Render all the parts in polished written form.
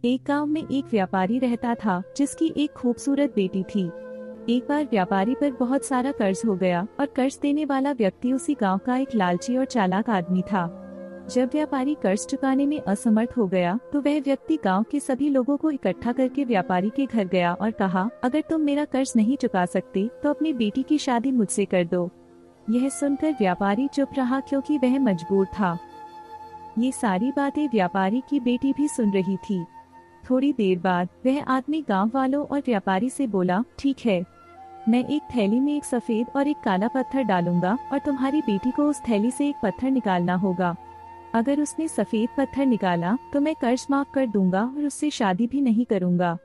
एक गांव में एक व्यापारी रहता था जिसकी एक खूबसूरत बेटी थी। एक बार व्यापारी पर बहुत सारा कर्ज हो गया और कर्ज देने वाला व्यक्ति उसी गांव का एक लालची और चालाक आदमी था। जब व्यापारी कर्ज चुकाने में असमर्थ हो गया तो वह व्यक्ति गांव के सभी लोगों को इकट्ठा करके व्यापारी के घर गया और कहा, अगर तुम मेरा कर्ज नहीं चुका सकते तो अपनी बेटी की शादी मुझसे कर दो। यह सुनकर व्यापारी चुप रहा क्योंकि वह मजबूर था। ये सारी बातें व्यापारी की बेटी भी सुन रही थी। थोड़ी देर बाद वह आदमी गांव वालों और व्यापारी से बोला, ठीक है, मैं एक थैली में एक सफेद और एक काला पत्थर डालूंगा और तुम्हारी बेटी को उस थैली से एक पत्थर निकालना होगा। अगर उसने सफेद पत्थर निकाला तो मैं कर्ज माफ कर दूंगा और उससे शादी भी नहीं करूंगा।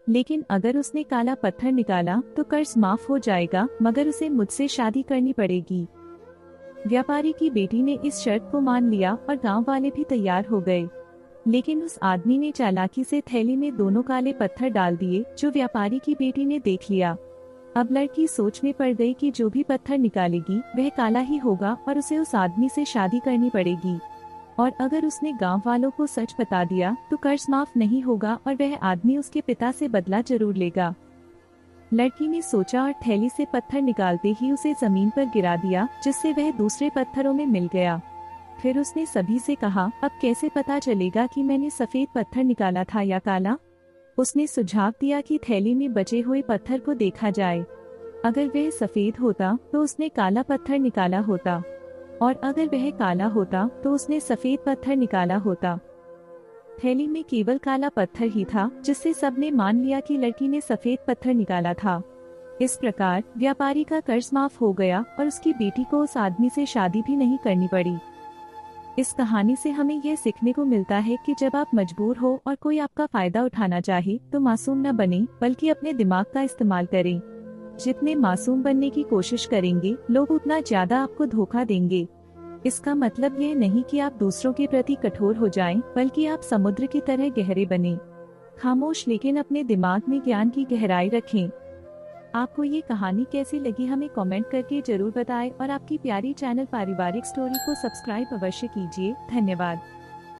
लेकिन अगर उसने काला पत्थर निकाला तो कर्ज माफ हो जाएगा, मगर उसे मुझसे शादी करनी पड़ेगी। व्यापारी की बेटी ने इस शर्त को मान लिया और गांव वाले भी तैयार हो गए। लेकिन उस आदमी ने चालाकी से थैली में दोनों काले पत्थर डाल दिए, जो व्यापारी की बेटी ने देख लिया। अब लड़की सोच में पड़ गई कि जो भी पत्थर निकालेगी वह काला ही होगा और उसे उस आदमी से शादी करनी पड़ेगी। और अगर उसने गांव वालों को सच बता दिया तो कर्ज माफ नहीं होगा और वह आदमी उसके पिता से बदला जरूर लेगा। लड़की ने सोचा और थैली से पत्थर निकालते ही उसे जमीन पर गिरा दिया, जिससे वह दूसरे पत्थरों में मिल गया। फिर उसने सभी से कहा, अब कैसे पता चलेगा कि मैंने सफेद पत्थर निकाला था या काला? उसने सुझाव दिया कि थैली में बचे हुए पत्थर को देखा जाए। अगर वह सफेद होता तो उसने काला पत्थर निकाला होता, और अगर वह काला होता तो उसने सफेद पत्थर निकाला होता। थैली में केवल काला पत्थर ही था, जिससे सबने मान लिया कि लड़की ने सफेद पत्थर निकाला था। इस प्रकार व्यापारी का कर्ज माफ हो गया और उसकी बेटी को उस आदमी से शादी भी नहीं करनी पड़ी। इस कहानी से हमें यह सीखने को मिलता है कि जब आप मजबूर हो और कोई आपका फायदा उठाना चाहे तो मासूम न बने, बल्कि अपने दिमाग का इस्तेमाल करें। जितने मासूम बनने की कोशिश करेंगे, लोग उतना ज्यादा आपको धोखा देंगे। इसका मतलब यह नहीं कि आप दूसरों के प्रति कठोर हो जाएं, बल्कि आप समुद्र की तरह गहरे बने। खामोश लेकिन अपने दिमाग में ज्ञान की गहराई रखें। आपको ये कहानी कैसी लगी हमें कमेंट करके जरूर बताएं और आपकी प्यारी चैनल पारिवारिक स्टोरी को सब्सक्राइब अवश्य कीजिए। धन्यवाद।